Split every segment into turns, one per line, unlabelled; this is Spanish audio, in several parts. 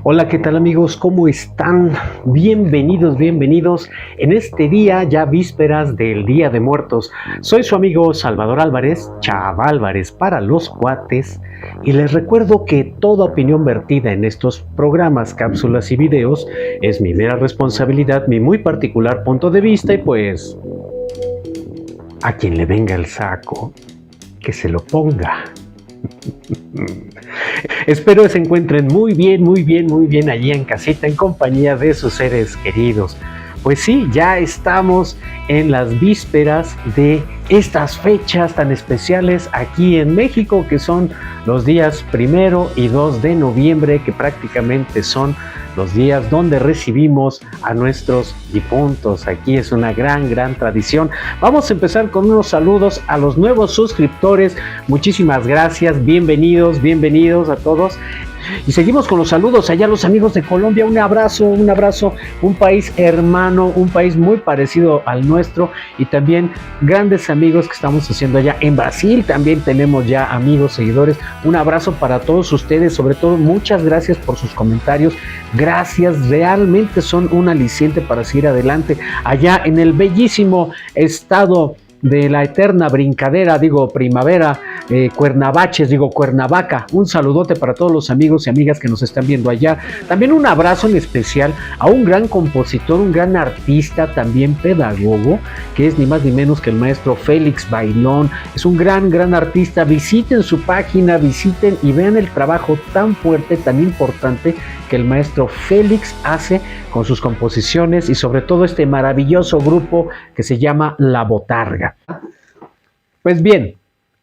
Hola, ¿qué tal amigos? ¿Cómo están? Bienvenidos, bienvenidos en este día, ya vísperas del Día de Muertos. Soy su amigo Salvador Álvarez, Chava Álvarez para los cuates, y les recuerdo que toda opinión vertida en estos programas, cápsulas y videos es mi mera responsabilidad, mi muy particular punto de vista, y pues a quien le venga el saco, que se lo ponga. Espero que se encuentren muy bien allí en casita en compañía de sus seres queridos. Pues sí, ya estamos en las vísperas de estas fechas tan especiales aquí en México, que son los días 1 y 2 de noviembre, que prácticamente son los días donde recibimos a nuestros difuntos. Aquí es una gran tradición. Vamos a empezar con unos saludos a los nuevos suscriptores. Muchísimas gracias, bienvenidos a todos. Y seguimos con los saludos allá a los amigos de Colombia. Un abrazo, un país hermano, un país muy parecido al nuestro, y también grandes amigos que estamos haciendo allá en Brasil. También tenemos ya amigos, seguidores. Un abrazo para todos ustedes, sobre todo muchas gracias por sus comentarios. Gracias, realmente son un aliciente para seguir adelante allá en el bellísimo estado de la eterna brincadera, primavera, Cuernavaca. Un saludote para todos los amigos y amigas que nos están viendo allá. También un abrazo en especial a un gran compositor, un gran artista, también pedagogo, que es ni más ni menos que el maestro Félix Bailón. Es un gran artista. Visiten su página, visiten y vean el trabajo tan fuerte, tan importante que el maestro Félix hace con sus composiciones, y sobre todo este maravilloso grupo que se llama La Botarga. Pues bien,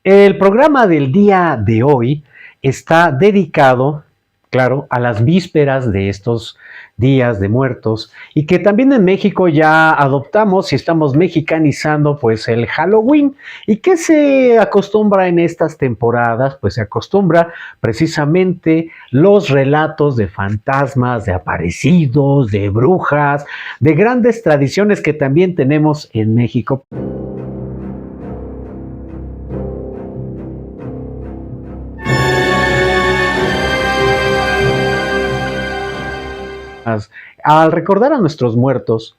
el programa del día de hoy está dedicado, claro, a las vísperas de estos días de muertos, y que también en México ya adoptamos y estamos mexicanizando pues el Halloween. ¿Y qué se acostumbra en estas temporadas? Pues se acostumbra precisamente los relatos de fantasmas, de aparecidos, de brujas, de grandes tradiciones que también tenemos en México. Al recordar a nuestros muertos,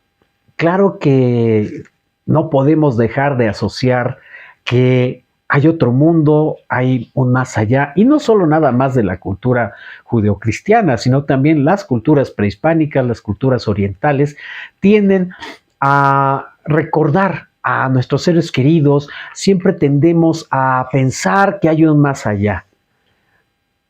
claro que no podemos dejar de asociar que hay otro mundo, hay un más allá, y no solo nada más de la cultura judeocristiana, sino también las culturas prehispánicas, las culturas orientales, tienden a recordar a nuestros seres queridos. Siempre tendemos a pensar que hay un más allá.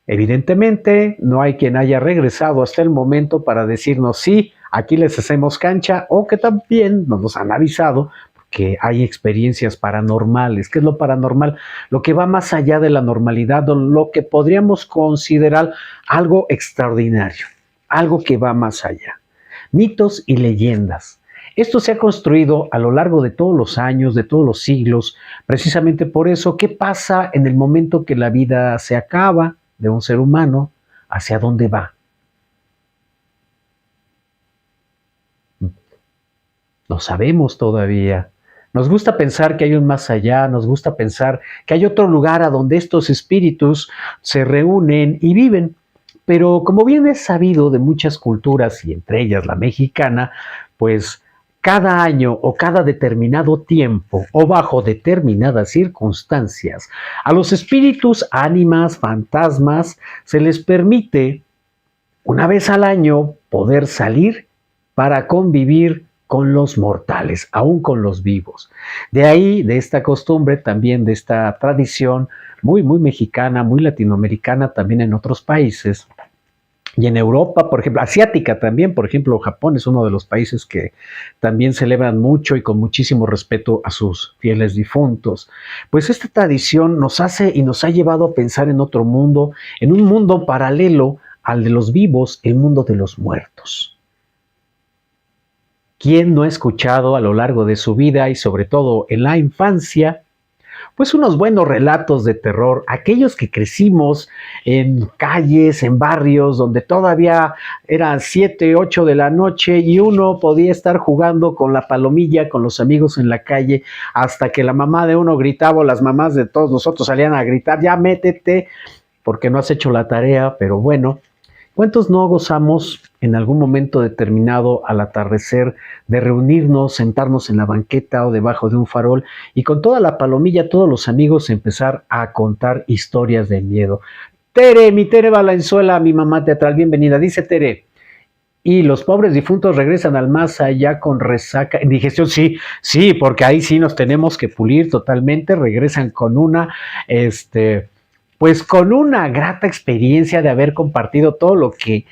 Evidentemente, no hay quien haya regresado hasta el momento para decirnos sí, aquí les hacemos cancha, o que también nos han avisado que hay experiencias paranormales. ¿Qué es lo paranormal? Lo que va más allá de la normalidad, o lo que podríamos considerar algo extraordinario, algo que va más allá. Mitos y leyendas. Esto se ha construido a lo largo de todos los años, de todos los siglos, precisamente por eso. ¿Qué pasa en el momento que la vida se acaba de un ser humano? ¿Hacia dónde va? No sabemos todavía. Nos gusta pensar que hay un más allá, nos gusta pensar que hay otro lugar a donde estos espíritus se reúnen y viven. Pero como bien es sabido de muchas culturas, y entre ellas la mexicana, pues cada año o cada determinado tiempo o bajo determinadas circunstancias, a los espíritus, ánimas, fantasmas, se les permite una vez al año poder salir para convivir con los mortales, aún con los vivos. De ahí, de esta costumbre, también de esta tradición muy mexicana, muy latinoamericana, también en otros países, y en Europa, por ejemplo, asiática también, por ejemplo, Japón es uno de los países que también celebran mucho y con muchísimo respeto a sus fieles difuntos. Pues esta tradición nos hace y nos ha llevado a pensar en otro mundo, en un mundo paralelo al de los vivos, el mundo de los muertos. ¿Quién no ha escuchado a lo largo de su vida y sobre todo en la infancia, pues unos buenos relatos de terror, aquellos que crecimos en calles, en barrios, donde todavía eran 7, 8 de la noche y uno podía estar jugando con la palomilla, con los amigos en la calle, hasta que la mamá de uno gritaba o las mamás de todos nosotros salían a gritar, ya métete, porque no has hecho la tarea, pero bueno. ¿Cuántos no gozamos en algún momento determinado al atardecer de reunirnos, sentarnos en la banqueta o debajo de un farol y con toda la palomilla, todos los amigos empezar a contar historias de miedo? Tere, mi Tere Valenzuela, mi mamá teatral, bienvenida, dice Tere. Y los pobres difuntos regresan al más allá con resaca, indigestión, sí, porque ahí sí nos tenemos que pulir totalmente, regresan con una, pues con una grata experiencia de haber compartido todo lo que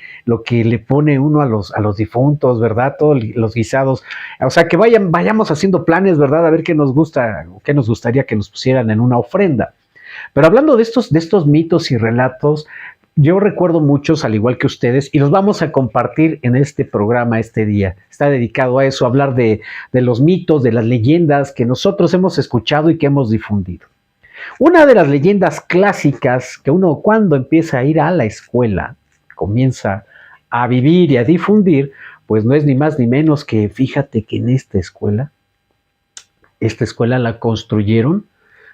le pone uno a los difuntos, ¿verdad? Todos los guisados. O sea, que vayamos haciendo planes, ¿verdad? A ver qué nos gustaría que nos pusieran en una ofrenda. Pero hablando de estos mitos y relatos, yo recuerdo muchos, al igual que ustedes, y los vamos a compartir en este programa este día. Está dedicado a eso, a hablar de los mitos, de las leyendas que nosotros hemos escuchado y que hemos difundido. Una de las leyendas clásicas que uno cuando empieza a ir a la escuela, comienza a vivir y a difundir, pues no es ni más ni menos que, fíjate que en esta escuela la construyeron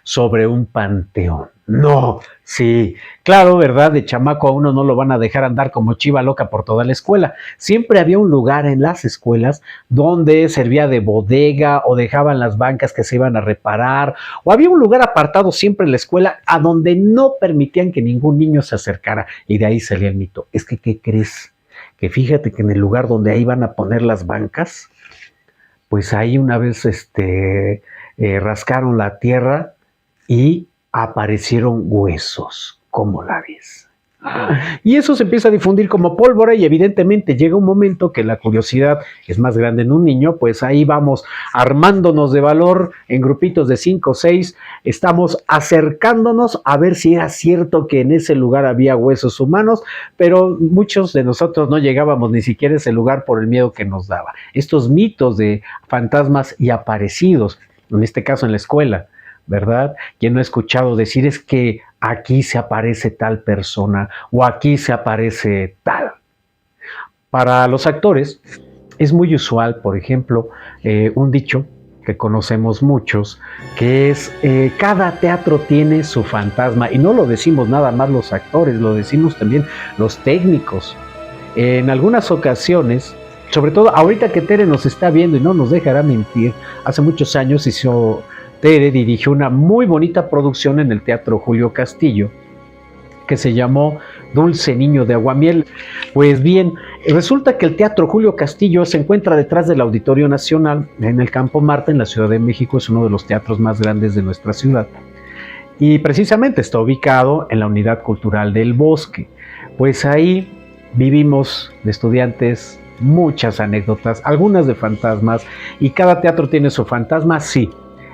sobre un panteón. No, sí, claro, ¿verdad? De chamaco a uno no lo van a dejar andar como chiva loca por toda la escuela. Siempre había un lugar en las escuelas donde servía de bodega o dejaban las bancas que se iban a reparar, o había un lugar apartado siempre en la escuela a donde no permitían que ningún niño se acercara, y de ahí salía el mito. Es que, ¿qué crees? Que fíjate que en el lugar donde ahí van a poner las bancas, pues ahí una vez rascaron la tierra y aparecieron huesos. ¿Cómo la ves? Y eso se empieza a difundir como pólvora y evidentemente llega un momento que la curiosidad es más grande en un niño, pues ahí vamos armándonos de valor en grupitos de 5 o 6, estamos acercándonos a ver si era cierto que en ese lugar había huesos humanos, pero muchos de nosotros no llegábamos ni siquiera a ese lugar por el miedo que nos daba. Estos mitos de fantasmas y aparecidos, en este caso en la escuela, ¿verdad? ¿Quién no ha escuchado decir es que aquí se aparece tal persona o aquí se aparece tal? Para los actores es muy usual, por ejemplo, un dicho que conocemos muchos, que es cada teatro tiene su fantasma, y no lo decimos nada más los actores, lo decimos también los técnicos. En algunas ocasiones, sobre todo ahorita que Tere nos está viendo y no nos dejará mentir, hace muchos años Tere dirigió una muy bonita producción en el Teatro Julio Castillo que se llamó Dulce Niño de Aguamiel. Pues bien, resulta que el Teatro Julio Castillo se encuentra detrás del Auditorio Nacional en el Campo Marte, en la Ciudad de México. Es uno de los teatros más grandes de nuestra ciudad y precisamente está ubicado en la Unidad Cultural del Bosque. Pues ahí vivimos de estudiantes muchas anécdotas, algunas de fantasmas, y cada teatro tiene su fantasma, sí.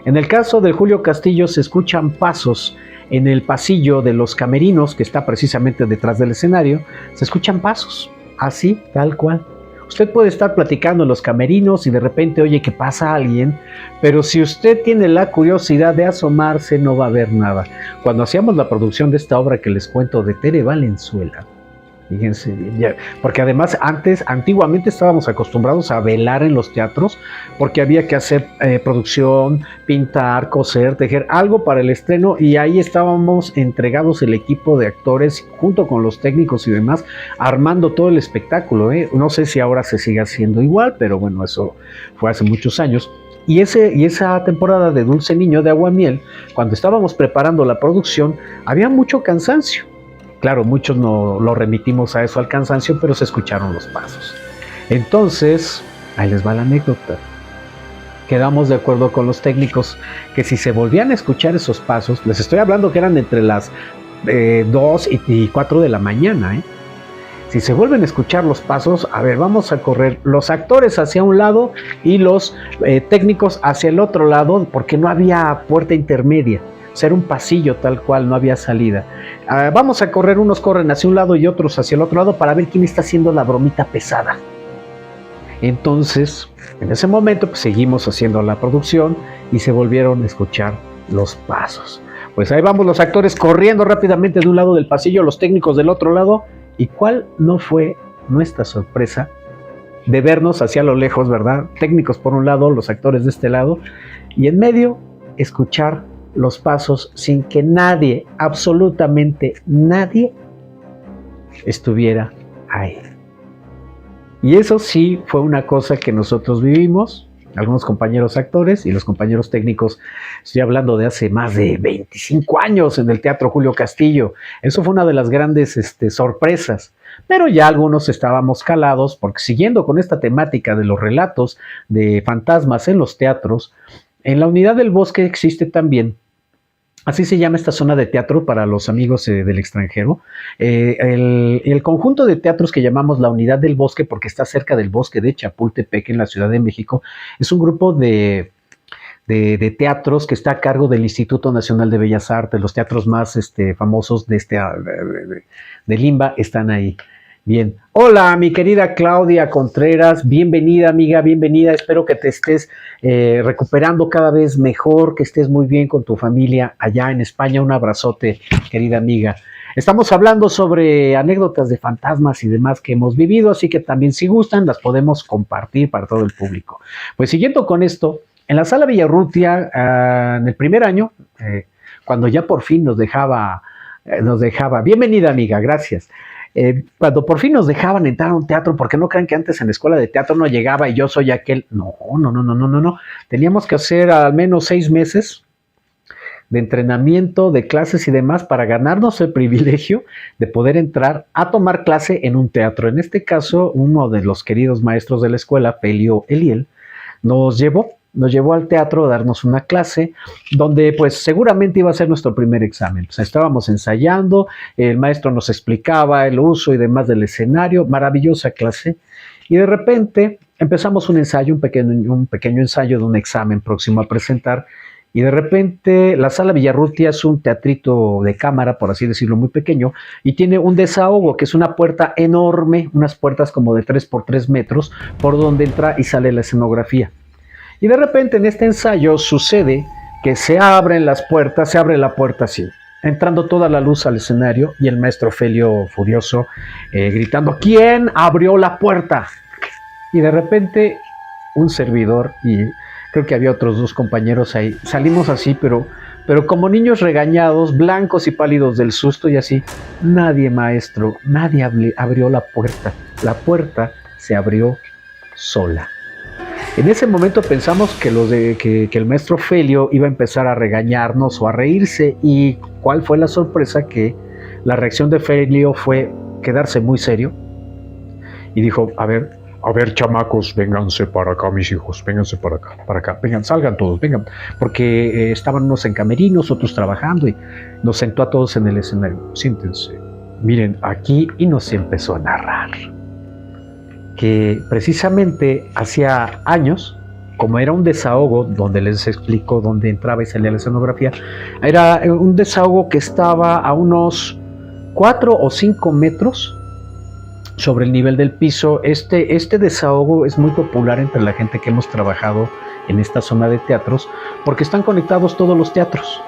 En el caso de Julio Castillo se escuchan pasos en el pasillo de los camerinos, que está precisamente detrás del escenario. Se escuchan pasos, así, tal cual. Usted puede estar platicando en los camerinos y de repente oye que pasa alguien, pero si usted tiene la curiosidad de asomarse no va a ver nada. Cuando hacíamos la producción de esta obra que les cuento de Tere Valenzuela, Fíjense, porque además antiguamente estábamos acostumbrados a velar en los teatros porque había que hacer producción, pintar, coser, tejer, algo para el estreno, y ahí estábamos entregados el equipo de actores junto con los técnicos y demás, armando todo el espectáculo. No sé si ahora se sigue haciendo igual, pero bueno, eso fue hace muchos años. Y esa temporada de Dulce Niño de Aguamiel, cuando estábamos preparando la producción, había mucho cansancio. Claro, muchos no lo remitimos a eso, al cansancio, pero se escucharon los pasos. Entonces, ahí les va la anécdota. Quedamos de acuerdo con los técnicos que si se volvían a escuchar esos pasos, les estoy hablando que eran entre las 2 y 4 de la mañana, Si se vuelven a escuchar los pasos, a ver, vamos a correr los actores hacia un lado y los técnicos hacia el otro lado, porque no había puerta intermedia. O sea, era un pasillo tal cual, no había salida. Vamos a correr, unos corren hacia un lado y otros hacia el otro lado para ver quién está haciendo la bromita pesada. Entonces, en ese momento, pues seguimos haciendo la producción y se volvieron a escuchar los pasos. Pues ahí vamos los actores corriendo rápidamente de un lado del pasillo, los técnicos del otro lado. ¿Y cuál no fue nuestra sorpresa de vernos hacia lo lejos, verdad? Técnicos por un lado, los actores de este lado, y en medio escuchar los pasos sin que nadie, absolutamente nadie, estuviera ahí. Y eso sí fue una cosa que nosotros vivimos, algunos compañeros actores y los compañeros técnicos. Estoy hablando de hace más de 25 años en el Teatro Julio Castillo. Eso fue una de las grandes sorpresas. Pero ya algunos estábamos calados, porque siguiendo con esta temática de los relatos de fantasmas en los teatros, en la Unidad del Bosque existe también, así se llama esta zona de teatro para los amigos del extranjero, el conjunto de teatros que llamamos la Unidad del Bosque, porque está cerca del bosque de Chapultepec en la Ciudad de México. Es un grupo de teatros que está a cargo del Instituto Nacional de Bellas Artes. Los teatros más famosos de Limba están ahí. Bien, hola mi querida Claudia Contreras, bienvenida amiga, bienvenida, espero que te estés recuperando cada vez mejor, que estés muy bien con tu familia allá en España. Un abrazote, querida amiga. Estamos hablando sobre anécdotas de fantasmas y demás que hemos vivido, así que también si gustan las podemos compartir para todo el público. Pues siguiendo con esto, en la Sala Villarrutia, en el primer año, cuando ya por fin nos dejaba, bienvenida amiga, gracias. Cuando por fin nos dejaban entrar a un teatro, porque no crean que antes en la escuela de teatro no llegaba y yo soy aquel, no, teníamos que hacer al menos 6 meses de entrenamiento, de clases y demás para ganarnos el privilegio de poder entrar a tomar clase en un teatro. En este caso, uno de los queridos maestros de la escuela, Pelio Eliel, nos llevó al teatro a darnos una clase donde pues seguramente iba a ser nuestro primer examen. Pues estábamos ensayando, el maestro nos explicaba el uso y demás del escenario, maravillosa clase, y de repente empezamos un ensayo, un pequeño ensayo de un examen próximo a presentar, y de repente la Sala Villarrutia es un teatrito de cámara, por así decirlo, muy pequeño, y tiene un desahogo que es una puerta enorme, unas puertas como de 3 por 3 metros, por donde entra y sale la escenografía. Y de repente en este ensayo sucede que se abre la puerta así, entrando toda la luz al escenario y el maestro Felio furioso gritando: ¿quién abrió la puerta? Y de repente un servidor y creo que había otros 2 compañeros ahí, salimos así, pero como niños regañados, blancos y pálidos del susto y así. Nadie, maestro, nadie abrió la puerta se abrió sola. En ese momento pensamos que el maestro Felio iba a empezar a regañarnos o a reírse, y ¿cuál fue la sorpresa? Que la reacción de Felio fue quedarse muy serio y dijo: a ver chamacos, vénganse para acá, mis hijos, vénganse para acá, vengan, salgan todos, vengan, porque estaban unos en camerinos, otros trabajando, y nos sentó a todos en el escenario. Siéntense, miren aquí, y nos empezó a narrar que precisamente hacía años, como era un desahogo donde les explicó dónde entraba y salía la escenografía, era un desahogo que estaba a unos 4 o 5 metros sobre el nivel del piso. Este desahogo es muy popular entre la gente que hemos trabajado en esta zona de teatros, porque están conectados todos los teatros,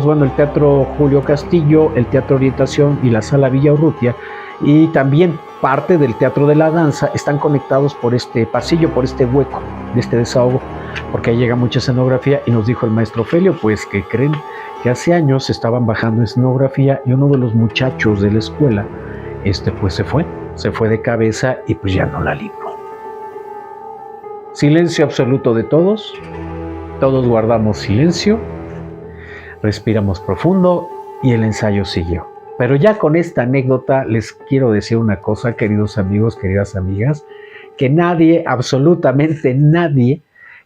bueno, el Teatro Julio Castillo, el Teatro Orientación y la Sala Villarrutia. y también parte del Teatro de la Danza están conectados por este pasillo, por este hueco de este desahogo, porque ahí llega mucha escenografía. Y nos dijo el maestro Ofelio, pues que creen que hace años estaban bajando escenografía y uno de los muchachos de la escuela pues se fue de cabeza y pues ya no la libró. Silencio absoluto de todos guardamos silencio, respiramos profundo y el ensayo siguió. Pero ya con esta anécdota les quiero decir una cosa, queridos amigos, queridas amigas, que nadie, absolutamente nadie,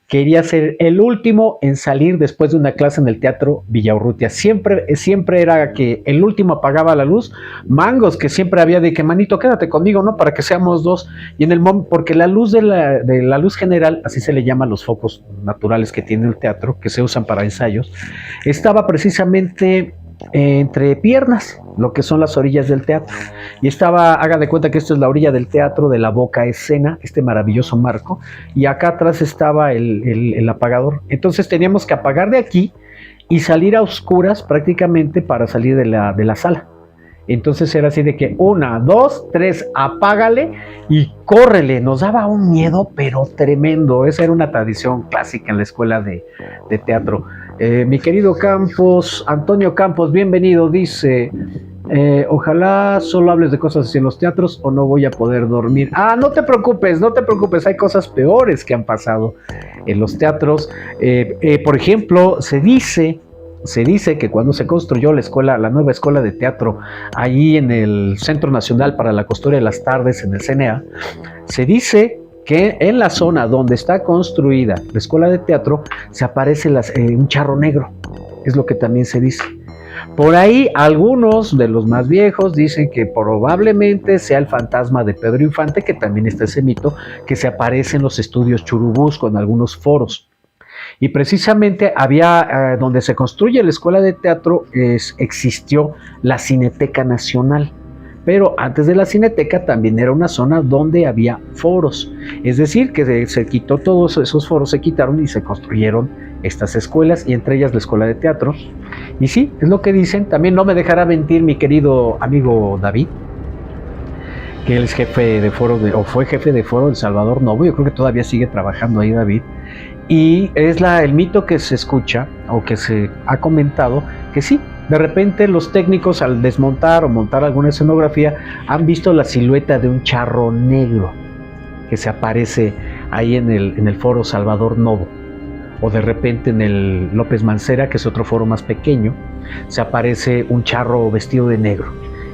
quería ser el último en salir después de una clase en el Teatro Villaurrutia. Siempre era que el último apagaba la luz. Mangos, que siempre había de que, manito, quédate conmigo, ¿no? Para que seamos dos. Y en el porque la luz de la luz general, así se le llama a los focos naturales que tiene el teatro, que se usan para ensayos, estaba precisamente entre piernas, lo que son las orillas del teatro, y haga de cuenta que esto es la orilla del teatro de la Boca Escena, este maravilloso marco, y acá atrás estaba el apagador. Entonces teníamos que apagar de aquí y salir a oscuras prácticamente para salir de la sala. Entonces era así de que 1, 2, 3, apágale y córrele. Nos daba un miedo pero tremendo. Esa era una tradición clásica en la escuela de teatro. Mi querido Campos, Antonio Campos, bienvenido, dice, ojalá solo hables de cosas así en los teatros o no voy a poder dormir. No te preocupes, hay cosas peores que han pasado en los teatros. Por ejemplo, se dice que cuando se construyó la nueva escuela de teatro, ahí en el Centro Nacional para la Costura de las Tardes, en el CNA, se dice que en la zona donde está construida la escuela de teatro se aparece un charro negro, es lo que también se dice. Por ahí algunos de los más viejos dicen que probablemente sea el fantasma de Pedro Infante, que también está ese mito, que se aparece en los estudios Churubusco, en algunos foros. Y precisamente había, donde se construye la escuela de teatro, existió la Cineteca Nacional. Pero antes de la Cineteca también era una zona donde había foros. Es decir, que se quitó todos esos foros, se quitaron y se construyeron estas escuelas, y entre ellas la escuela de teatro. Y sí, es lo que dicen. También no me dejará mentir mi querido amigo David, que él es jefe de foro, fue jefe de foro del Salvador Novo. Yo creo que todavía sigue trabajando ahí David. Y es el mito que se escucha o que se ha comentado, que sí, de repente los técnicos al desmontar o montar alguna escenografía han visto la silueta de un charro negro que se aparece ahí en el foro Salvador Novo, o de repente en el López Mancera, que es otro foro más pequeño, se aparece un charro vestido de negro.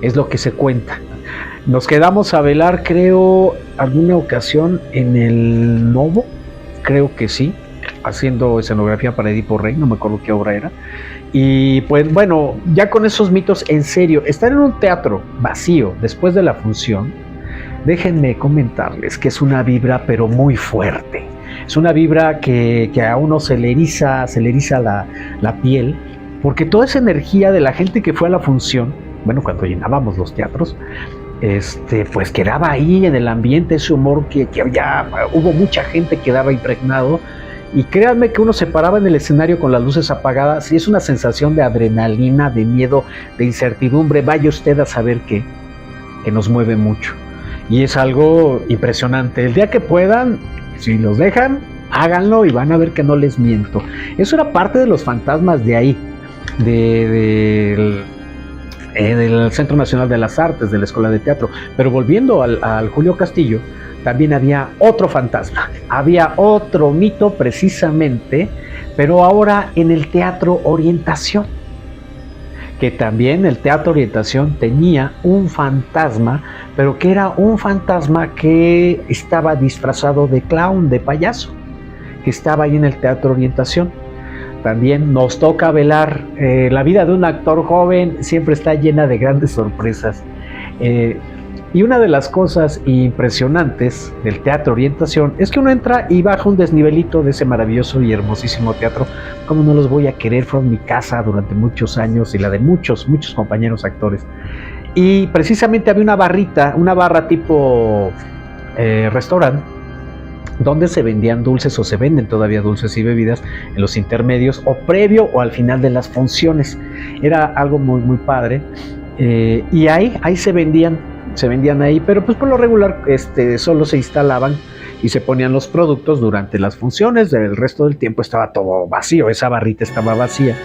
Es lo que se cuenta. Nos quedamos a velar, creo, alguna ocasión en el Novo, creo que sí, haciendo escenografía para Edipo Rey, no me acuerdo qué obra era. Y pues bueno, ya con esos mitos, en serio, estar en un teatro vacío después de la función, déjenme comentarles que es una vibra pero muy fuerte. Es una vibra que a uno se le eriza la piel, porque toda esa energía de la gente que fue a la función, bueno, cuando llenábamos los teatros, pues quedaba ahí en el ambiente, ese humor que hubo mucha gente que quedaba impregnado. Y créanme que uno se paraba en el escenario con las luces apagadas y es una sensación de adrenalina, de miedo, de incertidumbre. Vaya usted a saber que nos mueve mucho. Y es algo impresionante. El día que puedan, si los dejan, háganlo y van a ver que no les miento. Eso era parte de los fantasmas de ahí, del Centro Nacional de las Artes, de la Escuela de Teatro. Pero volviendo al Julio Castillo, también había otro fantasma, había otro mito precisamente, pero ahora en el Teatro Orientación, que también el Teatro Orientación tenía un fantasma, pero que era un fantasma que estaba disfrazado de clown, de payaso, que estaba ahí en el Teatro Orientación. También nos toca velar, la vida de un actor joven siempre está llena de grandes sorpresas. Y una de las cosas impresionantes del Teatro Orientación es que uno entra y baja un desnivelito de ese maravilloso y hermosísimo teatro. Como no los voy a querer, fue mi casa durante muchos años y la de muchos compañeros actores. Y precisamente había una barra tipo restaurante, donde se vendían dulces o se venden todavía dulces y bebidas en los intermedios o previo o al final de las funciones. Era algo muy, muy padre. Y ahí se vendían se vendían ahí, pero pues por lo regular solo se instalaban y se ponían los productos durante las funciones. El resto del tiempo estaba todo vacío, esa barrita estaba vacía,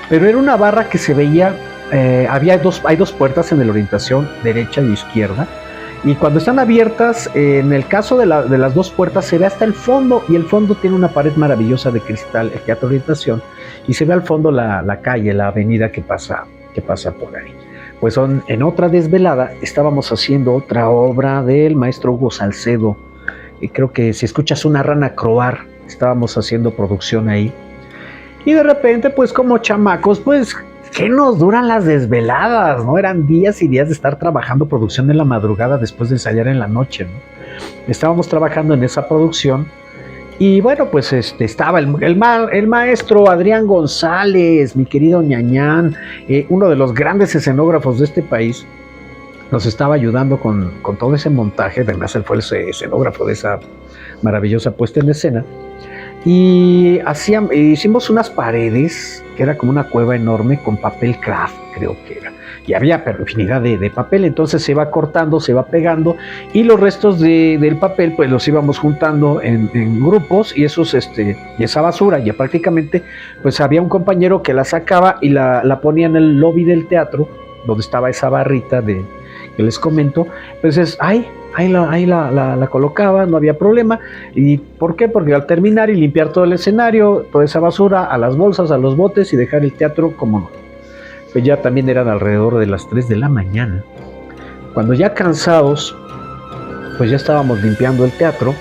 pero era una barra que se veía, hay dos puertas en la orientación derecha y izquierda, y cuando están abiertas, en el caso de las dos puertas se ve hasta el fondo, y el fondo tiene una pared maravillosa de cristal que da orientación, y se ve al fondo la calle, la avenida que pasa por ahí. Pues en otra desvelada estábamos haciendo otra obra del maestro Hugo Salcedo, y creo que si escuchas una rana croar, estábamos haciendo producción ahí, y de repente pues como chamacos, pues ¿qué nos duran las desveladas? ¿No? Eran días y días de estar trabajando producción en la madrugada después de ensayar en la noche, ¿no? Estábamos trabajando en esa producción y bueno, pues estaba el maestro Adrián González, mi querido ñañán, uno de los grandes escenógrafos de este país, nos estaba ayudando con todo ese montaje. Además él fue el escenógrafo de esa maravillosa puesta en escena. Y hicimos unas paredes, que era como una cueva enorme con papel craft, creo que era. Y había infinidad de papel, entonces se iba cortando, se iba pegando, y los restos del papel pues los íbamos juntando en grupos, y esa basura ya prácticamente, pues había un compañero que la sacaba y la ponía en el lobby del teatro, donde estaba esa barrita que les comento. Entonces ahí la colocaba, no había problema. ¿Y por qué? Porque al terminar y limpiar todo el escenario, toda esa basura, a las bolsas, a los botes, y dejar el teatro como no. Pues ya también eran alrededor de las 3 de la mañana. Cuando ya cansados, pues ya estábamos limpiando el teatro,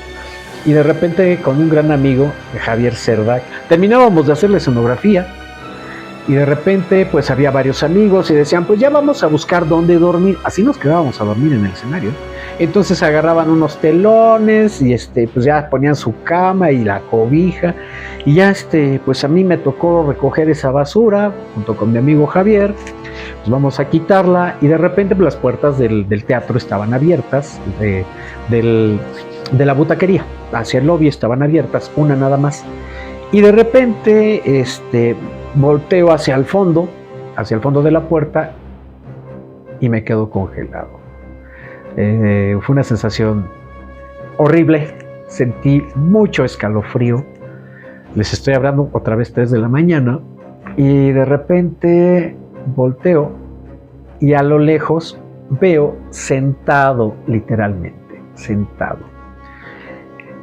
y de repente con un gran amigo, Javier Cerda, terminábamos de hacer la escenografía, y de repente pues había varios amigos y decían, pues ya vamos a buscar dónde dormir. Así nos quedábamos a dormir en el escenario. Entonces agarraban unos telones y pues ya ponían su cama y la cobija, y ya pues a mí me tocó recoger esa basura junto con mi amigo Javier. Pues vamos a quitarla, y de repente pues las puertas del teatro estaban abiertas, de la butaquería hacia el lobby estaban abiertas, una nada más, y de repente volteo hacia el fondo de la puerta, y me quedo congelado. Fue una sensación horrible, sentí mucho escalofrío. Les estoy hablando otra vez 3 de la mañana, y de repente volteo y a lo lejos veo sentado, literalmente sentado,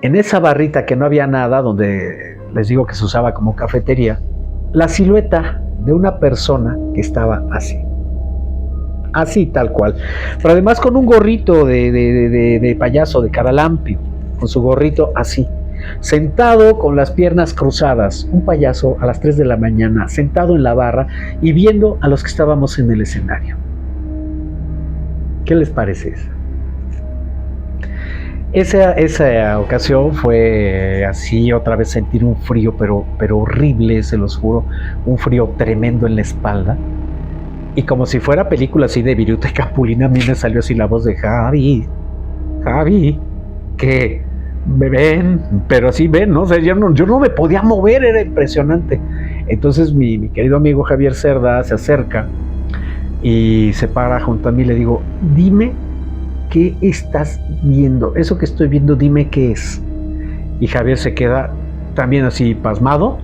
en esa barrita que no había nada, donde les digo que se usaba como cafetería, la silueta de una persona que estaba así tal cual, pero además con un gorrito de payaso, de caralampio, con su gorrito así, sentado con las piernas cruzadas, un payaso a las 3 de la mañana, sentado en la barra y viendo a los que estábamos en el escenario. ¿Qué les parece eso? Esa ocasión fue así, otra vez sentir un frío, pero horrible, se los juro, un frío tremendo en la espalda. Y como si fuera película así de Viruta y Capulina, a mí me salió así la voz de Javi, que me ven, pero así ven, ¿no? O sea, yo no me podía mover, era impresionante. Entonces mi querido amigo Javier Cerda se acerca y se para junto a mí y le digo, dime qué estás viendo, eso que estoy viendo, dime qué es. Y Javier se queda también así pasmado.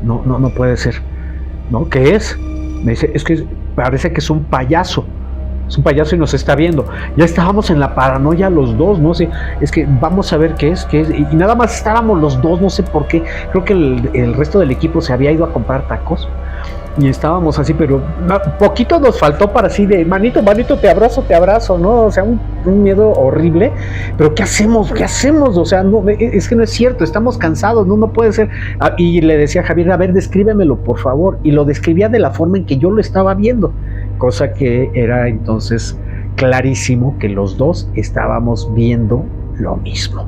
No puede ser. ¿No? ¿Qué es? Me dice, es que parece que es un payaso y nos está viendo. Ya estábamos en la paranoia los dos, no sé, es que vamos a ver qué es, y nada más estábamos los dos, no sé por qué, creo que el resto del equipo se había ido a comprar tacos, y estábamos así, pero poquito nos faltó para así de, manito, te abrazo, ¿no? O sea, un miedo horrible, pero ¿qué hacemos? O sea, no, es que no es cierto, estamos cansados, no puede ser. Y le decía a Javier, a ver, descríbemelo, por favor, y lo describía de la forma en que yo lo estaba viendo, cosa que era entonces clarísimo que los dos estábamos viendo lo mismo.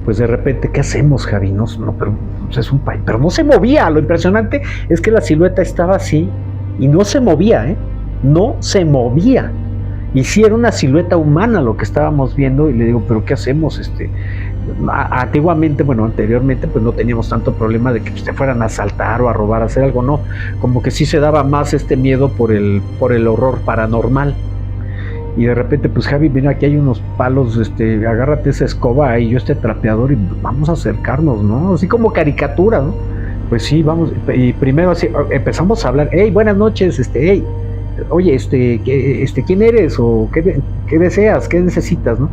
Pues de repente, ¿qué hacemos, Javi? No, pero es un país, pero no se movía. Lo impresionante es que la silueta estaba así y no se movía, no se movía. Y sí era una silueta humana lo que estábamos viendo, y le digo, ¿pero qué hacemos? Anteriormente, pues no teníamos tanto problema de que te fueran a asaltar o a robar, a hacer algo, no. Como que sí se daba más miedo por el horror paranormal. y de repente, pues Javi, mira, aquí hay unos palos, agárrate esa escoba y yo este trapeador y vamos a acercarnos, ¿no? Así como caricatura, ¿no? Pues sí, vamos, y primero así empezamos a hablar, hey, buenas noches, hey, oye, ¿quién eres? O ¿qué deseas? ¿Qué necesitas, no?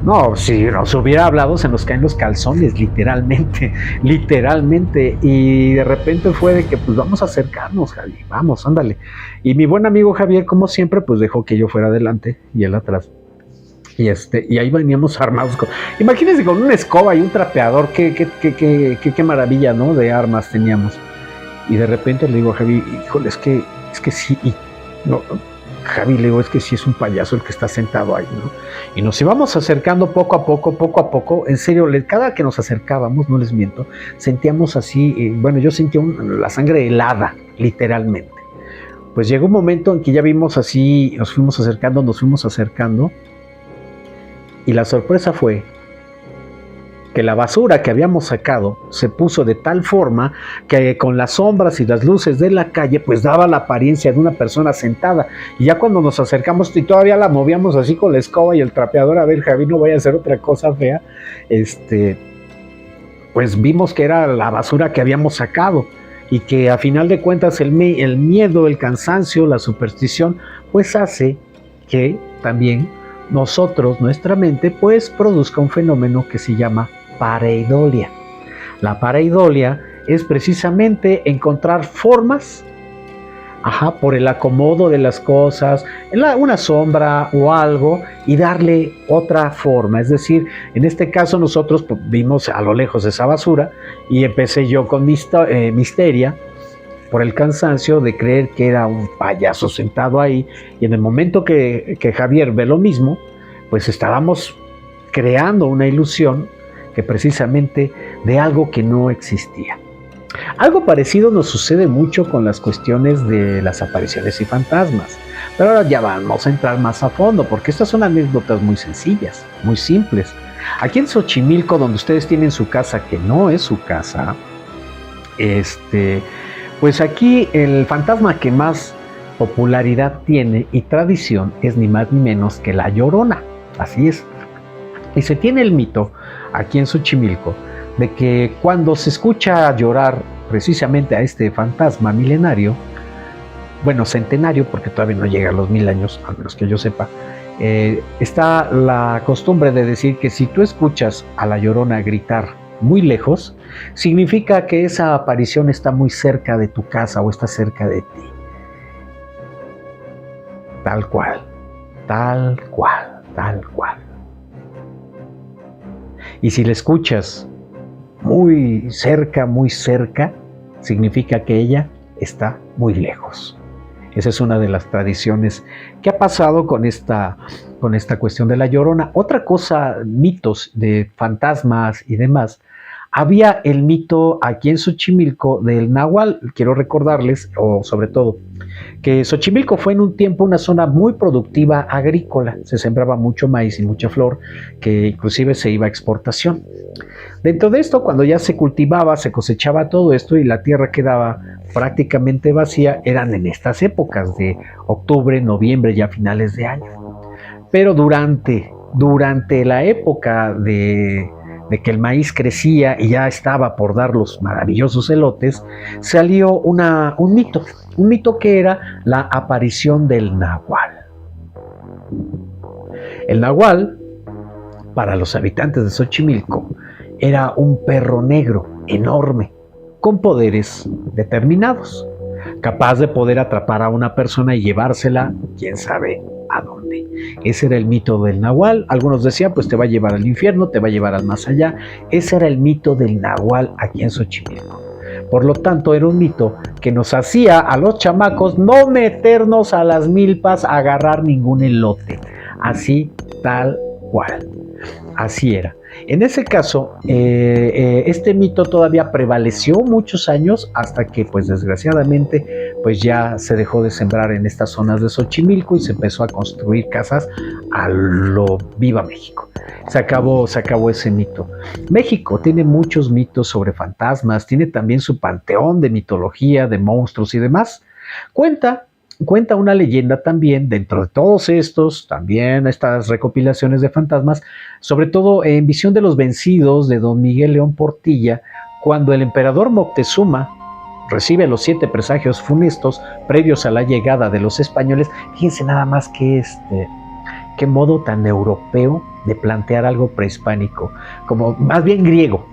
No, si nos hubiera hablado se nos caen los calzones, literalmente, literalmente. Y de repente fue de que pues vamos a acercarnos, Javi, vamos, ándale. Y mi buen amigo Javier, como siempre, pues dejó que yo fuera adelante y él atrás. Y ahí veníamos armados imagínense con una escoba y un trapeador, qué maravilla, ¿no? De armas teníamos. Y de repente le digo a Javi, híjole, es que sí, no, Javi, le digo, es que sí es un payaso el que está sentado ahí, ¿no? Y nos íbamos acercando poco a poco, en serio, cada que nos acercábamos, no les miento, sentíamos así, bueno, yo sentía la sangre helada, literalmente. Pues llegó un momento en que ya vimos así, nos fuimos acercando, y la sorpresa fue que la basura que habíamos sacado se puso de tal forma que con las sombras y las luces de la calle pues daba la apariencia de una persona sentada, y ya cuando nos acercamos y todavía la movíamos así con la escoba y el trapeador, a ver, Javi, no vaya a hacer otra cosa fea, pues vimos que era la basura que habíamos sacado, y que a final de cuentas el miedo, el cansancio, la superstición pues hace que también nuestra mente pues produzca un fenómeno que se llama pareidolia. La pareidolia es precisamente encontrar formas, por el acomodo de las cosas, una sombra o algo, y darle otra forma. Es decir, en este caso nosotros vimos a lo lejos esa basura y empecé yo con misteria por el cansancio de creer que era un payaso sentado ahí, y en el momento que Javier ve lo mismo, pues estábamos creando una ilusión que precisamente de algo que no existía. Algo parecido nos sucede mucho con las cuestiones de las apariciones y fantasmas, pero ahora ya vamos a entrar más a fondo, porque estas son anécdotas muy sencillas, muy simples. Aquí en Xochimilco, donde ustedes tienen su casa, que no es su casa, pues aquí el fantasma que más popularidad tiene y tradición es ni más ni menos que la Llorona. Así es. Y se tiene el mito aquí en Xochimilco de que cuando se escucha llorar precisamente a este fantasma milenario, bueno, centenario, porque todavía no llega a los 1000 años, al menos que yo sepa, está la costumbre de decir que si tú escuchas a la Llorona gritar muy lejos, significa que esa aparición está muy cerca de tu casa o está cerca de ti. Tal cual, tal cual, tal cual. Y si la escuchas muy cerca, significa que ella está muy lejos. Esa es una de las tradiciones que ha pasado con esta cuestión de la Llorona. Otra cosa, mitos de fantasmas y demás. Había el mito aquí en Xochimilco del Nahual. Quiero recordarles, o sobre todo, que Xochimilco fue en un tiempo una zona muy productiva agrícola. Se sembraba mucho maíz y mucha flor, que inclusive se iba a exportación. Dentro de esto, cuando ya se cultivaba, se cosechaba todo esto y la tierra quedaba prácticamente vacía, eran en estas épocas de octubre, noviembre, ya finales de año. Pero durante la época de que el maíz crecía y ya estaba por dar los maravillosos elotes, salió un mito que era la aparición del Nahual. El Nahual, para los habitantes de Xochimilco, era un perro negro enorme, con poderes determinados, capaz de poder atrapar a una persona y llevársela, quién sabe a dónde. Ese era el mito del Nahual. Algunos decían, pues te va a llevar al infierno, te va a llevar al más allá. Ese era el mito del Nahual aquí en Xochimilco. Por lo tanto, era un mito que nos hacía a los chamacos no meternos a las milpas a agarrar ningún elote. Así, tal cual. Así era. En ese caso, este mito todavía prevaleció muchos años hasta que, pues desgraciadamente, pues ya se dejó de sembrar en estas zonas de Xochimilco y se empezó a construir casas a lo viva México. Se acabó ese mito. México tiene muchos mitos sobre fantasmas, tiene también su panteón de mitología, de monstruos y demás. Cuenta cuenta una leyenda también, dentro de todos estos, también estas recopilaciones de fantasmas, sobre todo en Visión de los Vencidos de don Miguel León Portilla, cuando el emperador Moctezuma recibe los 7 presagios funestos previos a la llegada de los españoles. Fíjense nada más que qué modo tan europeo de plantear algo prehispánico, como más bien griego,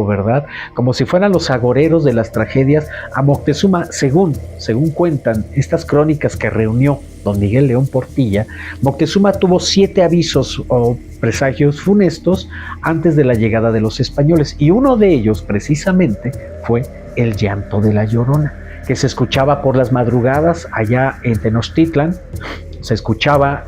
¿verdad? Como si fueran los agoreros de las tragedias. A Moctezuma, según cuentan estas crónicas que reunió don Miguel León Portilla, Moctezuma tuvo 7 avisos o presagios funestos antes de la llegada de los españoles, y uno de ellos precisamente fue el llanto de la Llorona, que se escuchaba por las madrugadas allá en Tenochtitlan. Se escuchaba,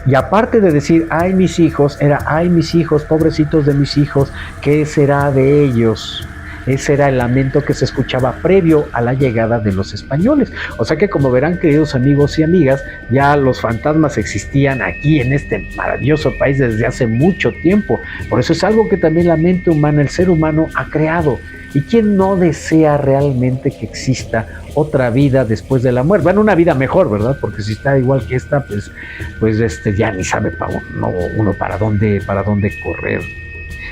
y aparte de decir, ay mis hijos, era, ay mis hijos, pobrecitos de mis hijos, ¿qué será de ellos? Ese era el lamento que se escuchaba previo a la llegada de los españoles. O sea que, como verán, queridos amigos y amigas, ya los fantasmas existían aquí en este maravilloso país desde hace mucho tiempo. Por eso es algo que también la mente humana, el ser humano, ha creado. ¿Y quién no desea realmente que exista otra vida después de la muerte? Bueno, una vida mejor, ¿verdad? Porque si está igual que esta, pues ya ni sabe uno para dónde correr.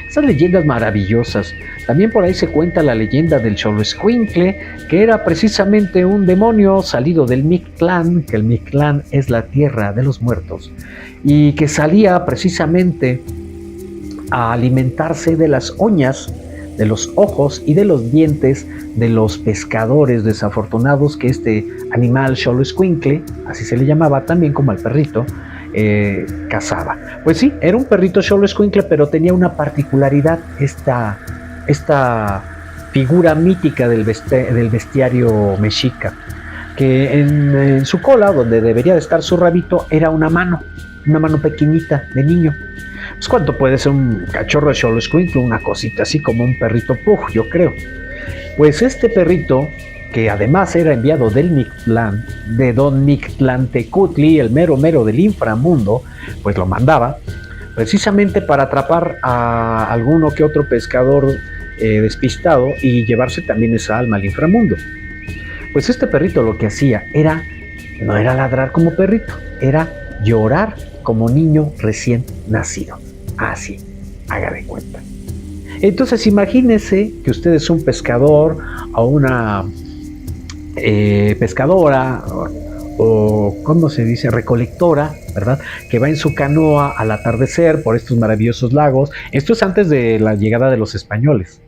Esas leyendas maravillosas. También por ahí se cuenta la leyenda del Xoloitzcuintle, que era precisamente un demonio salido del Mictlán, que el Mictlán es la tierra de los muertos, y que salía precisamente a alimentarse de las uñas, de los ojos y de los dientes de los pescadores desafortunados que este animal Xoloitzcuintle, así se le llamaba también como al perrito, cazaba. Pues sí, era un perrito Xoloitzcuintle, pero tenía una particularidad, esta figura mítica del bestiario mexica, que en su cola, donde debería de estar su rabito, era una mano pequeñita de niño. Pues ¿cuánto puede ser un cachorro de Xoloitzcuintle? Una cosita así como un perrito pug, yo creo. Pues este perrito, que además era enviado del Mictlán, de don Mictlantecutli, el mero del inframundo, pues lo mandaba precisamente para atrapar a alguno que otro pescador despistado y llevarse también esa alma al inframundo. Pues este perrito lo que hacía no era ladrar como perrito, era llorar como niño recién nacido. Así, haga de cuenta. Entonces imagínese que usted es un pescador o una pescadora o ¿cómo se dice? Recolectora, ¿verdad? Que va en su canoa al atardecer por estos maravillosos lagos. Esto es antes de la llegada de los españoles.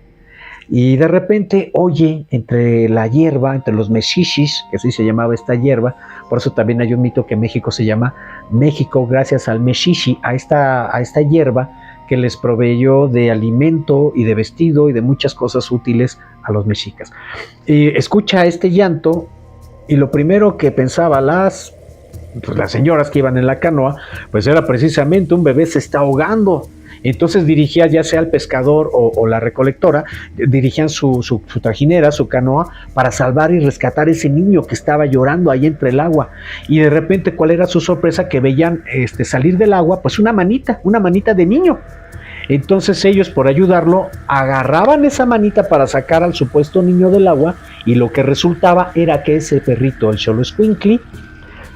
Y de repente oye entre la hierba, entre los mexixis, que así se llamaba esta hierba, por eso también hay un mito que México se llama México gracias al mexishi, a esta hierba que les proveyó de alimento y de vestido y de muchas cosas útiles a los mexicas. Escucha este llanto y lo primero que pensaba las señoras que iban en la canoa, pues era precisamente un bebé se está ahogando. Entonces dirigía, ya sea el pescador o la recolectora, dirigían su trajinera, su canoa, para salvar y rescatar ese niño que estaba llorando ahí entre el agua. Y de repente, ¿cuál era su sorpresa? Que veían salir del agua, pues una manita de niño. Entonces ellos, por ayudarlo, agarraban esa manita para sacar al supuesto niño del agua, y lo que resultaba era que ese perrito, el Xoloitzcuintle,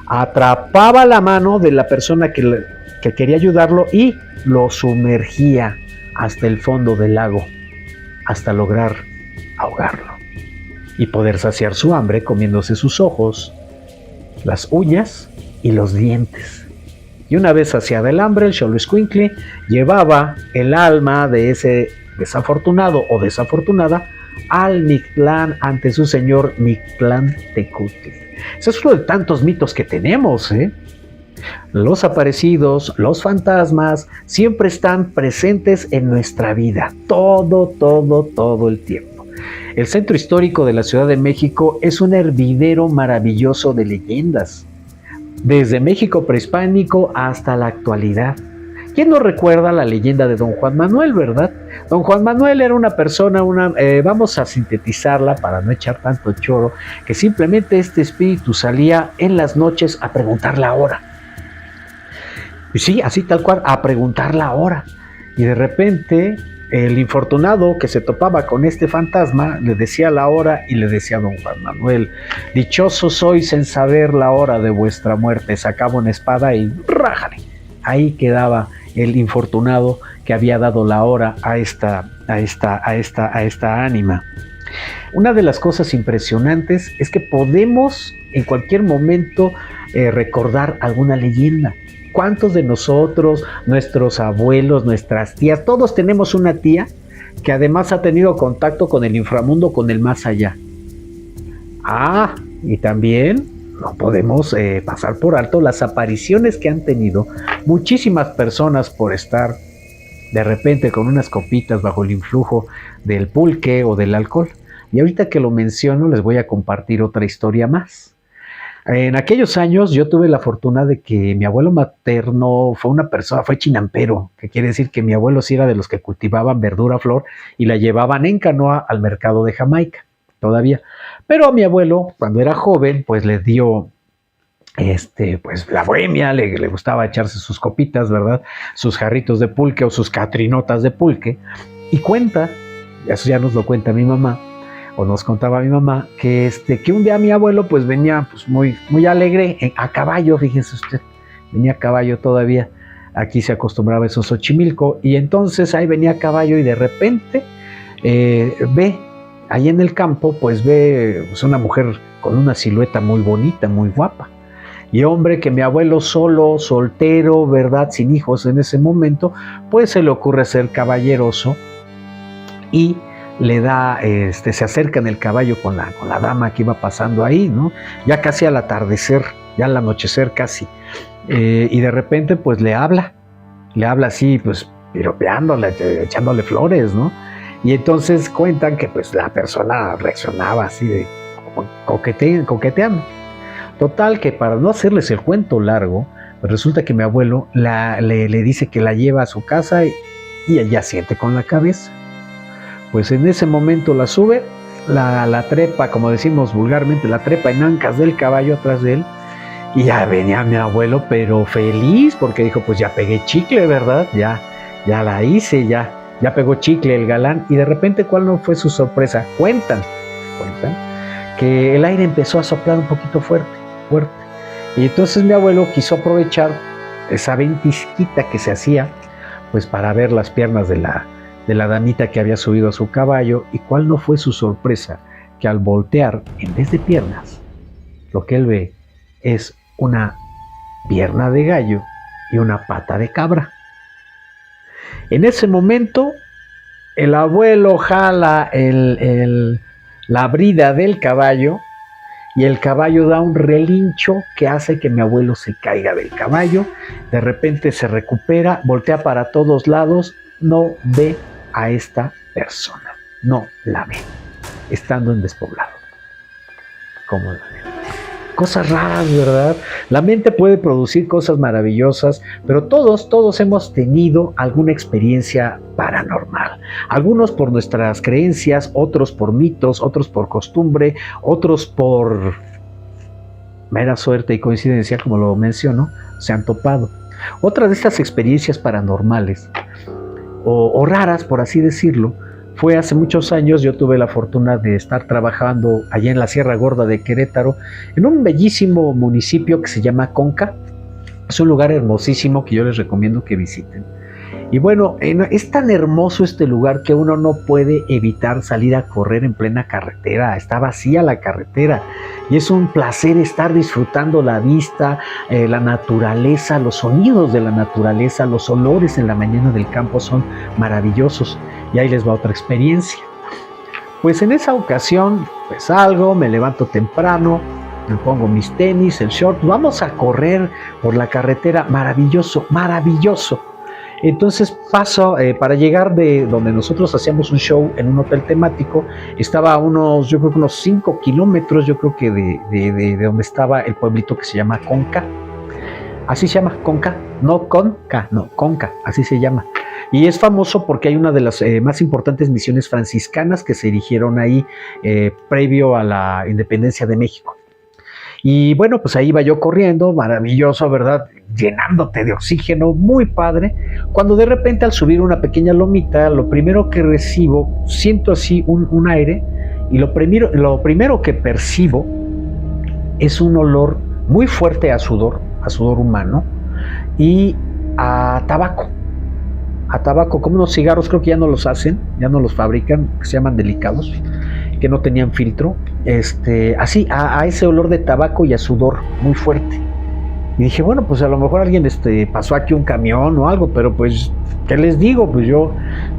atrapaba la mano de la persona que quería ayudarlo y lo sumergía hasta el fondo del lago, hasta lograr ahogarlo y poder saciar su hambre comiéndose sus ojos, las uñas y los dientes. Y una vez saciada el hambre, el Xoloitzcuintle llevaba el alma de ese desafortunado o desafortunada al Mictlán ante su señor Mictlantecutli. Ese es uno de tantos mitos que tenemos, Los aparecidos, los fantasmas, siempre están presentes en nuestra vida, todo el tiempo. El centro histórico de la Ciudad de México es un hervidero maravilloso de leyendas, desde México prehispánico hasta la actualidad. ¿Quién no recuerda la leyenda de don Juan Manuel, verdad? Don Juan Manuel era una persona, vamos a sintetizarla para no echar tanto choro, que simplemente este espíritu salía en las noches a preguntar la hora. Y sí, así tal cual, a preguntar la hora. Y de repente el infortunado que se topaba con este fantasma le decía la hora y le decía a don Juan Manuel: dichoso sois en saber la hora de vuestra muerte. Sacaba una espada y rájale. Ahí quedaba el infortunado que había dado la hora a esta ánima. Una de las cosas impresionantes es que podemos en cualquier momento recordar alguna leyenda. ¿Cuántos de nosotros, nuestros abuelos, nuestras tías, todos tenemos una tía que además ha tenido contacto con el inframundo, con el más allá? Y también no podemos pasar por alto las apariciones que han tenido muchísimas personas por estar de repente con unas copitas bajo el influjo del pulque o del alcohol. Y ahorita que lo menciono, les voy a compartir otra historia más. En aquellos años yo tuve la fortuna de que mi abuelo materno fue chinampero, que quiere decir que mi abuelo sí era de los que cultivaban verdura a flor y la llevaban en canoa al mercado de Jamaica, todavía. Pero a mi abuelo, cuando era joven, pues le dio pues la bohemia, le gustaba echarse sus copitas, ¿verdad? Sus jarritos de pulque o sus catrinotas de pulque. Y cuenta, eso ya nos lo cuenta mi mamá, o nos contaba mi mamá, que un día mi abuelo pues venía pues muy alegre, a caballo, fíjense usted, venía a caballo todavía, aquí se acostumbraba eso en Xochimilco, y entonces ahí venía a caballo y de repente ve, ahí en el campo, pues ve pues, una mujer con una silueta muy bonita, muy guapa, y hombre, que mi abuelo solo, soltero, ¿verdad?, sin hijos en ese momento, pues se le ocurre ser caballeroso y le da, se acerca en el caballo con la dama que iba pasando ahí, ¿no? Ya casi al atardecer, ya al anochecer casi. Y de repente, pues le habla así, pues piropeándole, echándole flores, ¿no? Y entonces cuentan que pues la persona reaccionaba así de coqueteando. Total, que para no hacerles el cuento largo, pues resulta que mi abuelo le dice que la lleva a su casa y ella siente con la cabeza. Pues en ese momento la sube, la trepa, como decimos vulgarmente, la trepa en ancas del caballo atrás de él, y ya venía mi abuelo, pero feliz, porque dijo, pues ya pegué chicle, ¿verdad? Ya la hice, ya pegó chicle el galán, y de repente, ¿cuál no fue su sorpresa? Cuentan que el aire empezó a soplar un poquito fuerte, y entonces mi abuelo quiso aprovechar esa ventisquita que se hacía, pues para ver las piernas de la damita que había subido a su caballo, y cuál no fue su sorpresa, que al voltear, en vez de piernas, lo que él ve es una pierna de gallo y una pata de cabra. En ese momento, el abuelo jala la brida del caballo, y el caballo da un relincho que hace que mi abuelo se caiga del caballo. De repente se recupera, voltea para todos lados, no ve a esta persona, no la ve, estando en despoblado. ¿Cómo la ve? Cosas raras, ¿verdad? La mente puede producir cosas maravillosas, pero todos hemos tenido alguna experiencia paranormal. Algunos por nuestras creencias, otros por mitos, otros por costumbre, otros por mera suerte y coincidencia, como lo menciono, se han topado. Otra de estas experiencias paranormales, o raras, por así decirlo, fue hace muchos años. Yo tuve la fortuna de estar trabajando allá en la Sierra Gorda de Querétaro, en un bellísimo municipio que se llama Conca. Es un lugar hermosísimo que yo les recomiendo que visiten. Y bueno, es tan hermoso este lugar que uno no puede evitar salir a correr en plena carretera. Está vacía la carretera y es un placer estar disfrutando la vista, la naturaleza, los sonidos de la naturaleza, los olores en la mañana del campo son maravillosos. Y ahí les va otra experiencia. Pues en esa ocasión, pues salgo, me levanto temprano, me pongo mis tenis, el short, vamos a correr por la carretera, maravilloso. Entonces paso, para llegar de donde nosotros hacíamos un show en un hotel temático, estaba unos 5 kilómetros, yo creo que de donde estaba el pueblito que se llama Conca. Así se llama, Conca, no Conca, no, Conca, así se llama. Y es famoso porque hay una de las más importantes misiones franciscanas que se erigieron ahí previo a la independencia de México. Y bueno, pues ahí iba yo corriendo, maravilloso, ¿verdad? Llenándote de oxígeno, muy padre. Cuando de repente al subir una pequeña lomita, lo primero que recibo, siento así un aire, y lo primero que percibo es un olor muy fuerte a sudor humano y a tabaco, como unos cigarros, creo que ya no los hacen, ya no los fabrican, que se llaman delicados, que no tenían filtro, así, a ese olor de tabaco y a sudor muy fuerte. Y dije, bueno, pues a lo mejor alguien pasó aquí un camión o algo, pero pues, ¿qué les digo? Pues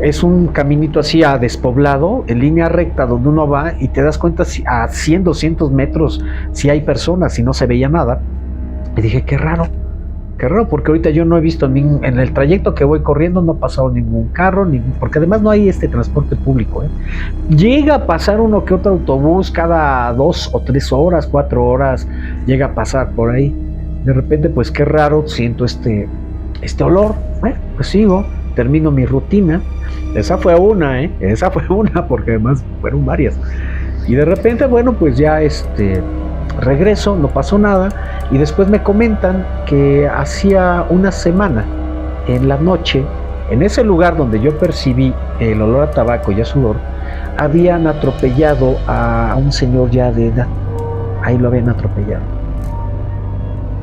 es un caminito así despoblado, en línea recta, donde uno va y te das cuenta a 100, 200 metros si hay personas y no se veía nada. Y dije, qué raro, porque ahorita yo no he visto en el trayecto que voy corriendo no ha pasado ningún carro, porque además no hay transporte público, ¿eh? Llega a pasar uno que otro autobús cada 2 o 3 horas, 4 horas, llega a pasar por ahí. De repente, pues qué raro, siento este olor. Bueno, pues sigo, termino mi rutina. Esa fue una, porque además fueron varias. Y de repente, bueno, pues ya regreso, no pasó nada. Y después me comentan que hacía una semana, en la noche, en ese lugar donde yo percibí el olor a tabaco y a sudor, habían atropellado a un señor ya de edad. Ahí lo habían atropellado.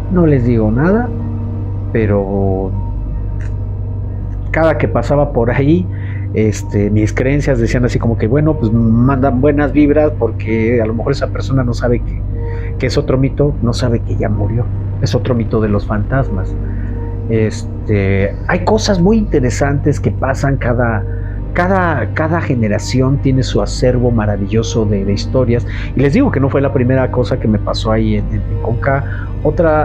No les digo nada, pero cada que pasaba por ahí, mis creencias decían así como que, bueno, pues mandan buenas vibras, porque a lo mejor esa persona no sabe que es otro mito, no sabe que ya murió. Es otro mito de los fantasmas. Hay cosas muy interesantes que pasan cada generación tiene su acervo maravilloso de historias. Y les digo que no fue la primera cosa que me pasó ahí en Conca.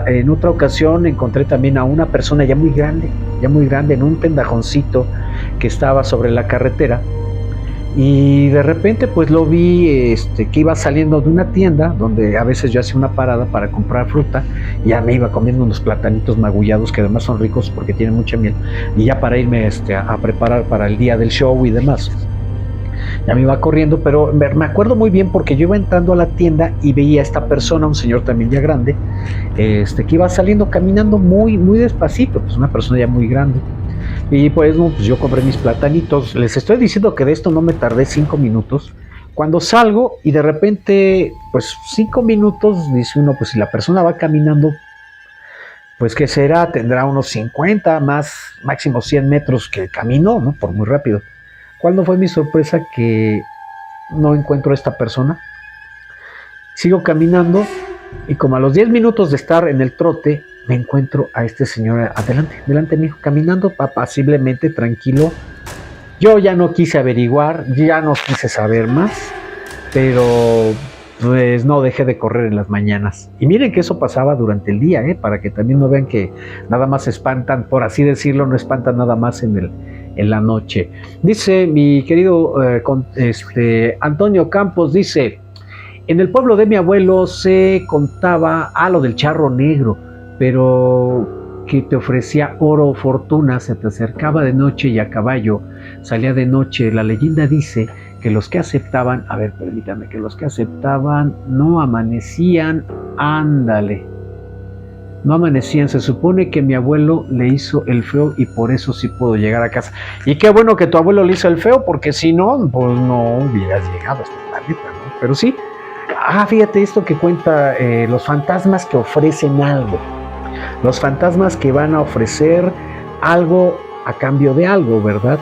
En otra ocasión encontré también a una persona ya muy grande, en un pendajoncito que estaba sobre la carretera. Y de repente pues lo vi que iba saliendo de una tienda donde a veces yo hacía una parada para comprar fruta, y ya me iba comiendo unos platanitos magullados que además son ricos porque tienen mucha miel, y ya para irme a preparar para el día del show y demás. Ya me iba corriendo, pero me acuerdo muy bien porque yo iba entrando a la tienda y veía a esta persona, un señor también ya grande, que iba saliendo caminando muy, muy despacito, pues una persona ya muy grande. Y pues yo compré mis platanitos. Les estoy diciendo que de esto no me tardé 5 minutos. Cuando salgo y de repente, pues 5 minutos, dice uno, pues si la persona va caminando, pues ¿qué será? Tendrá unos 50, máximo 100 metros que caminó, ¿no? Por muy rápido. ¿Cuál no fue mi sorpresa? Que no encuentro a esta persona. Sigo caminando y como a los 10 minutos de estar en el trote, me encuentro a este señor delante mío, caminando apaciblemente, tranquilo. Yo ya no quise averiguar, ya no quise saber más, pero pues no dejé de correr en las mañanas. Y miren que eso pasaba durante el día, para que también no vean que nada más espantan, por así decirlo, no espantan nada más en la noche. Dice mi querido Antonio Campos, dice: en el pueblo de mi abuelo se contaba lo del charro negro, pero que te ofrecía oro o fortuna, se te acercaba de noche y a caballo salía de noche. La leyenda dice que los que aceptaban, que los que aceptaban no amanecían, no amanecían. Se supone que mi abuelo le hizo el feo y por eso sí pudo llegar a casa. Y qué bueno que tu abuelo le hizo el feo, porque si no, pues no hubieras llegado a este planeta, ¿no? Pero sí, fíjate esto que cuenta, los fantasmas que ofrecen algo. Los fantasmas que van a ofrecer algo a cambio de algo, ¿verdad?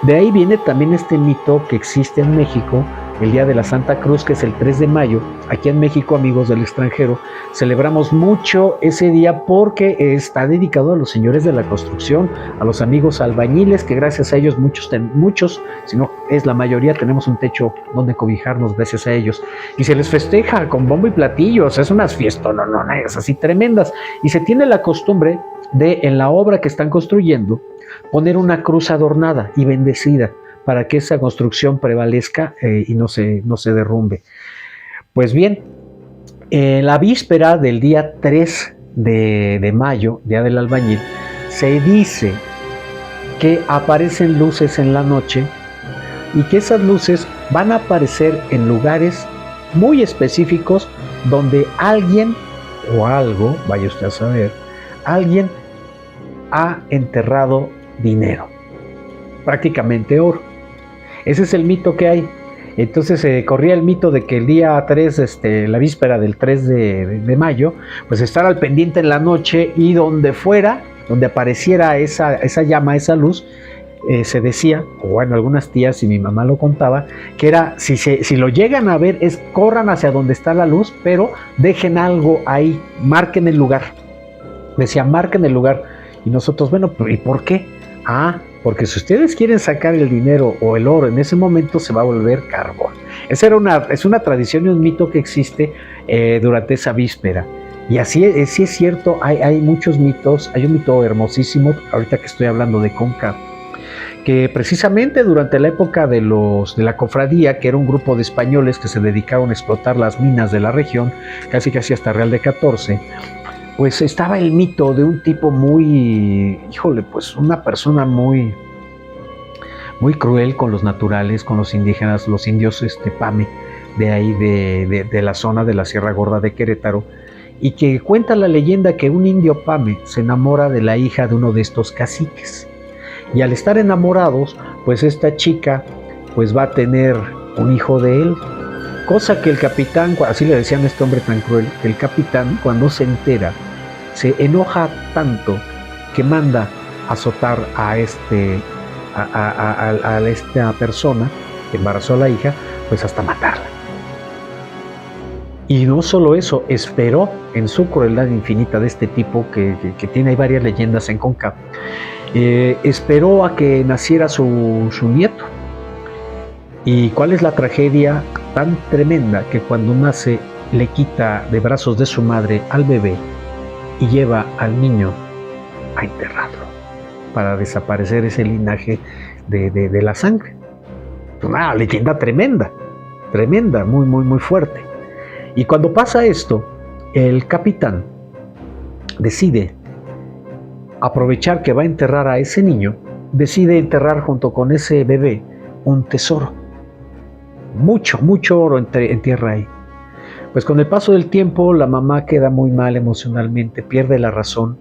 De ahí viene también este mito que existe en México, el Día de la Santa Cruz, que es el 3 de mayo. Aquí en México, amigos del extranjero, celebramos mucho ese día porque está dedicado a los señores de la construcción, a los amigos albañiles, que gracias a ellos muchos, si no es la mayoría, tenemos un techo donde cobijarnos gracias a ellos. Y se les festeja con bombo y platillos, es unas fiestononas así tremendas. Y se tiene la costumbre de, en la obra que están construyendo, poner una cruz adornada y bendecida para que esa construcción prevalezca y no se derrumbe. Pues bien, la víspera del día 3 de mayo, Día del Albañil, se dice que aparecen luces en la noche y que esas luces van a aparecer en lugares muy específicos donde alguien o algo, vaya usted a saber, alguien ha enterrado dinero, prácticamente oro. Ese es el mito que hay. Entonces corría el mito de que el día 3, la víspera del 3 de mayo, pues estar al pendiente en la noche y donde fuera, donde apareciera esa llama, esa luz, se decía, o bueno, algunas tías y mi mamá lo contaba, que era, si lo llegan a ver, corran hacia donde está la luz, pero dejen algo ahí, marquen el lugar. Decía, marquen el lugar. Y nosotros, bueno, ¿y por qué? Porque si ustedes quieren sacar el dinero o el oro en ese momento, se va a volver carbón. Esa es una tradición y un mito que existe durante esa víspera. Y así sí es cierto, hay muchos mitos. Hay un mito hermosísimo, ahorita que estoy hablando de Conca, que precisamente durante la época de la cofradía, que era un grupo de españoles que se dedicaron a explotar las minas de la región, casi hasta Real de 14, pues estaba el mito de un tipo muy, pues una persona muy, muy cruel con los naturales, con los indígenas, los indios Pame, de ahí de la zona de la Sierra Gorda de Querétaro, y que cuenta la leyenda que un indio Pame se enamora de la hija de uno de estos caciques. Y al estar enamorados, pues esta chica pues va a tener un hijo de él, cosa que el capitán, así le decían a este hombre tan cruel, que el capitán cuando se entera, se enoja tanto que manda azotar a esta persona que embarazó a la hija, pues hasta matarla. Y no solo eso, esperó en su crueldad infinita de este tipo, que tiene ahí varias leyendas en Conca, esperó a que naciera su nieto. ¿Y cuál es la tragedia tan tremenda? Que cuando nace le quita de brazos de su madre al bebé y lleva al niño a enterrarlo para desaparecer ese linaje de la sangre. Una leyenda tremenda, muy, muy, muy fuerte. Y cuando pasa esto, el capitán decide aprovechar que va a enterrar a ese niño, decide enterrar junto con ese bebé un tesoro. Mucho oro en tierra ahí. Pues con el paso del tiempo la mamá queda muy mal emocionalmente, pierde la razón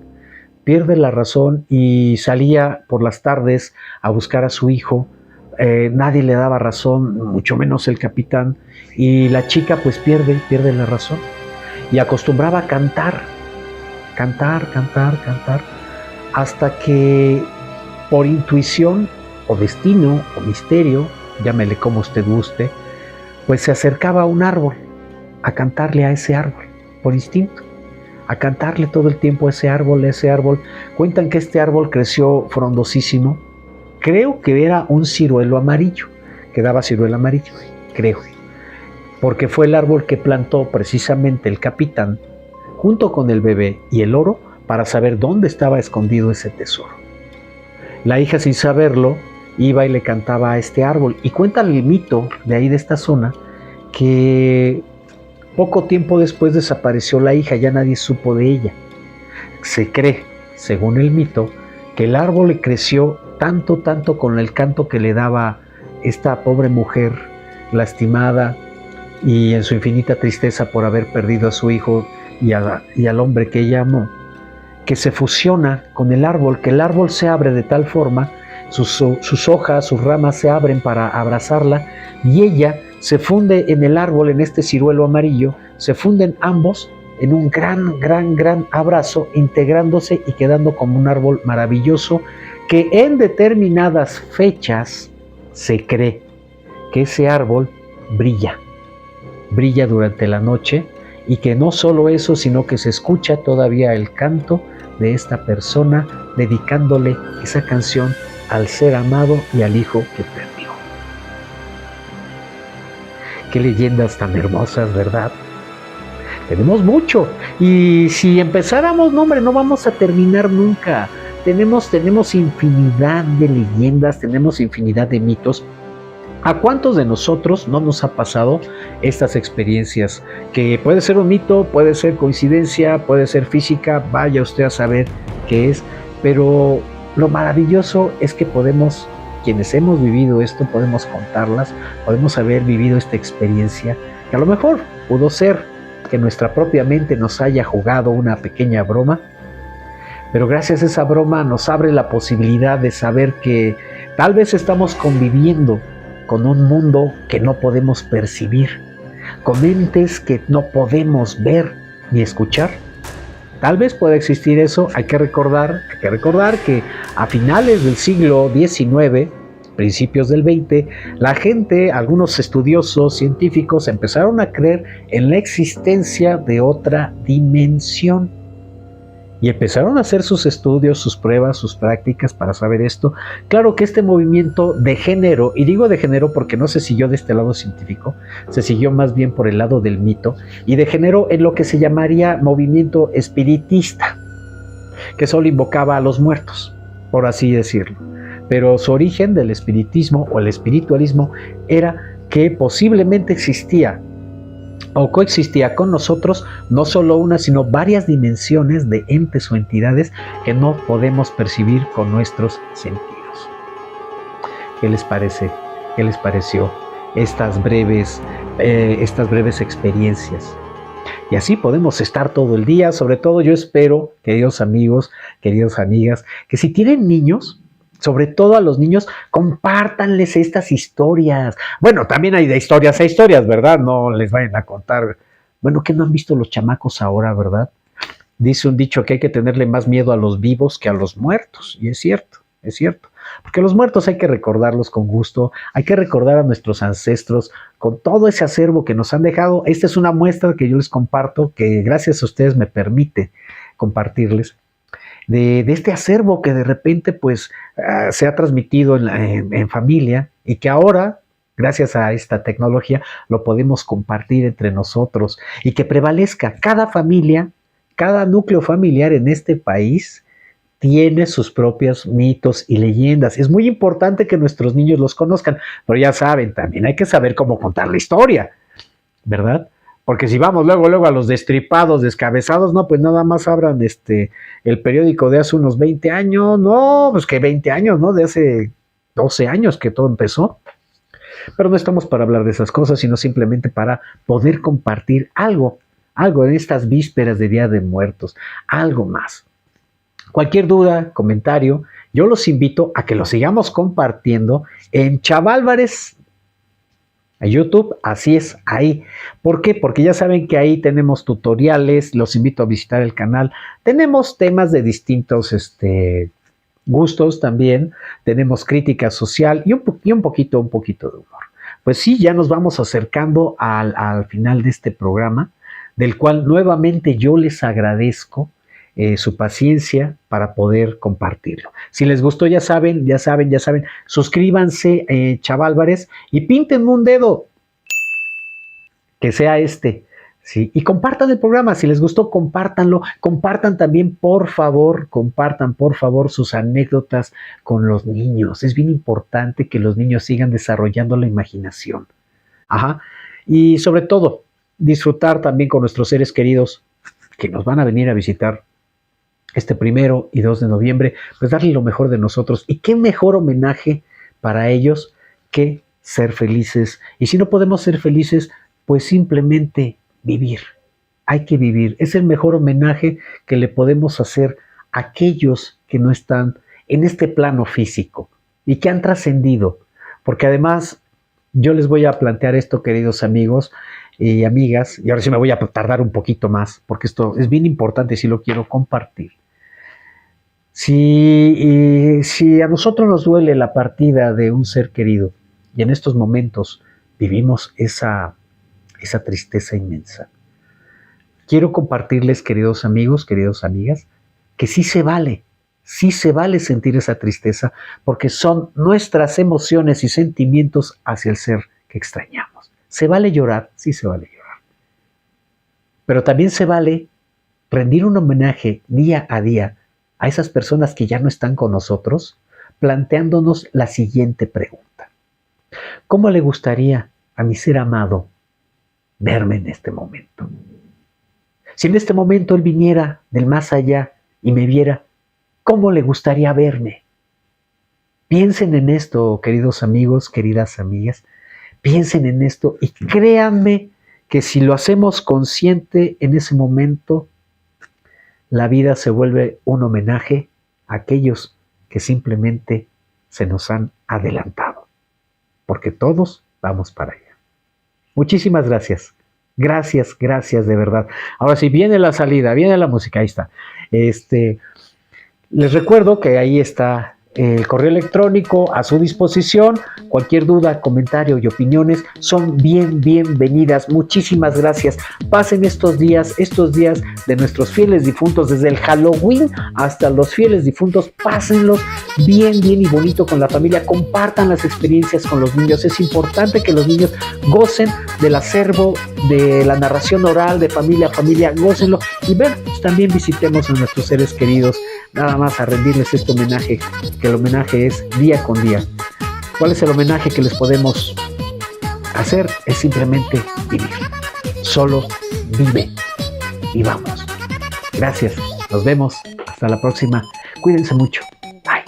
y salía por las tardes a buscar a su hijo. Nadie le daba razón, mucho menos el capitán, y la chica pues pierde la razón y acostumbraba a cantar, hasta que por intuición o destino o misterio, llámele como usted guste, pues se acercaba a un árbol a cantarle a ese árbol, por instinto, a cantarle todo el tiempo a ese árbol. Cuentan que este árbol creció frondosísimo, creo que era un ciruelo amarillo, que daba ciruelo amarillo, creo, porque fue el árbol que plantó precisamente el capitán, junto con el bebé y el oro, para saber dónde estaba escondido ese tesoro. La hija, sin saberlo, iba y le cantaba a este árbol, y cuenta el mito de ahí de esta zona, que poco tiempo después desapareció la hija, ya nadie supo de ella. Se cree, según el mito, que el árbol le creció tanto con el canto que le daba esta pobre mujer lastimada y en su infinita tristeza por haber perdido a su hijo y al hombre que ella amó, que se fusiona con el árbol, que el árbol se abre de tal forma, sus hojas, sus ramas se abren para abrazarla, y ella se funde en el árbol, en este ciruelo amarillo, se funden ambos en un gran abrazo, integrándose y quedando como un árbol maravilloso, que en determinadas fechas se cree que ese árbol brilla durante la noche, y que no solo eso, sino que se escucha todavía el canto de esta persona dedicándole esa canción al ser amado y al hijo que perdió. Qué leyendas tan hermosas, ¿verdad? Tenemos mucho, y si empezáramos, no vamos a terminar nunca. Tenemos infinidad de leyendas, tenemos infinidad de mitos. ¿A cuántos de nosotros no nos ha pasado estas experiencias? Que puede ser un mito, puede ser coincidencia, puede ser física, vaya usted a saber qué es, pero lo maravilloso es que podemos, quienes hemos vivido esto, podemos contarlas, podemos haber vivido esta experiencia A lo mejor pudo ser que nuestra propia mente nos haya jugado una pequeña broma, pero gracias a esa broma nos abre la posibilidad de saber que tal vez estamos conviviendo con un mundo que no podemos percibir, con entes que no podemos ver ni escuchar. Tal vez pueda existir eso. Hay que recordar que a finales del siglo XIX, principios del XX, la gente, algunos estudiosos científicos empezaron a creer en la existencia de otra dimensión. Y empezaron a hacer sus estudios, sus pruebas, sus prácticas para saber esto. Claro que este movimiento degeneró, y digo degeneró porque no se siguió de este lado científico, se siguió más bien por el lado del mito, y degeneró en lo que se llamaría movimiento espiritista, que solo invocaba a los muertos, por así decirlo. Pero su origen del espiritismo o el espiritualismo era que posiblemente existía o coexistía con nosotros no solo una, sino varias dimensiones de entes o entidades que no podemos percibir con nuestros sentidos. ¿Qué les parece? ¿Qué les pareció estas breves experiencias? Y así podemos estar todo el día. Sobre todo yo espero, queridos amigos, queridas amigas, que si tienen niños, sobre todo a los niños, compártanles estas historias. Bueno, también hay de historias a historias, ¿verdad? No les vayan a contar. Bueno, ¿qué no han visto los chamacos ahora, verdad? Dice un dicho que hay que tenerle más miedo a los vivos que a los muertos. Y es cierto, es cierto. Porque los muertos hay que recordarlos con gusto, hay que recordar a nuestros ancestros con todo ese acervo que nos han dejado. Esta es una muestra que yo les comparto, que gracias a ustedes me permite compartirles. De este acervo que de repente pues se ha transmitido en familia y que ahora, gracias a esta tecnología, lo podemos compartir entre nosotros y que prevalezca. Cada familia, cada núcleo familiar en este país tiene sus propios mitos y leyendas. Es muy importante que nuestros niños los conozcan, pero ya saben, también hay que saber cómo contar la historia, ¿verdad? Porque si vamos luego a los destripados, descabezados, no, pues nada más abran el periódico de hace unos 20 años, no, pues que 20 años, ¿no? De hace 12 años que todo empezó. Pero no estamos para hablar de esas cosas, sino simplemente para poder compartir algo en estas vísperas de Día de Muertos, algo más. Cualquier duda, comentario, yo los invito a que lo sigamos compartiendo en Chaválvarez, a YouTube, así es, ahí. ¿Por qué? Porque ya saben que ahí tenemos tutoriales, los invito a visitar el canal. Tenemos temas de distintos gustos también, tenemos crítica social y un poquito de humor. Pues sí, ya nos vamos acercando al final de este programa, del cual nuevamente yo les agradezco su paciencia para poder compartirlo. Si les gustó, ya saben, suscríbanse, Chaválvarez, y píntenme un dedo, que sea ¿sí? Y compartan el programa. Si les gustó, compártanlo. Compartan también, por favor, sus anécdotas con los niños. Es bien importante que los niños sigan desarrollando la imaginación. Ajá. Y sobre todo, disfrutar también con nuestros seres queridos que nos van a venir a visitar este 1 y 2 de noviembre, pues darle lo mejor de nosotros. Y qué mejor homenaje para ellos que ser felices. Y si no podemos ser felices, pues simplemente vivir. Hay que vivir. Es el mejor homenaje que le podemos hacer a aquellos que no están en este plano físico y que han trascendido. Porque además, yo les voy a plantear esto, queridos amigos y amigas, y ahora sí me voy a tardar un poquito más, porque esto es bien importante y sí lo quiero compartir. Si a nosotros nos duele la partida de un ser querido y en estos momentos vivimos esa tristeza inmensa, quiero compartirles, queridos amigos, queridas amigas, que sí se vale sentir esa tristeza, porque son nuestras emociones y sentimientos hacia el ser que extrañamos. Se vale llorar, sí se vale llorar, pero también se vale rendir un homenaje día a día a esas personas que ya no están con nosotros, planteándonos la siguiente pregunta: ¿cómo le gustaría a mi ser amado verme en este momento? Si en este momento él viniera del más allá y me viera, ¿cómo le gustaría verme? Piensen en esto, queridos amigos, queridas amigas, piensen en esto y créanme que si lo hacemos consciente en ese momento, la vida se vuelve un homenaje a aquellos que simplemente se nos han adelantado, porque todos vamos para allá. Muchísimas gracias. Gracias, gracias de verdad. Ahora sí, viene la salida, viene la música, ahí está. Les recuerdo que ahí está el correo electrónico a su disposición. Cualquier duda, comentario y opiniones son bienvenidas. Muchísimas gracias. Pasen estos días de nuestros fieles difuntos, desde el Halloween hasta los fieles difuntos, pásenlos bien y bonito con la familia. Compartan las experiencias con los niños. Es importante que los niños gocen del acervo de la narración oral de familia a familia. Gócenlo y también visitemos a nuestros seres queridos, nada más a rendirles este homenaje, que el homenaje es día con día. ¿Cuál es el homenaje que les podemos hacer? Es simplemente vivir. Solo vive y vamos. Gracias, nos vemos, hasta la próxima. Cuídense mucho. Bye.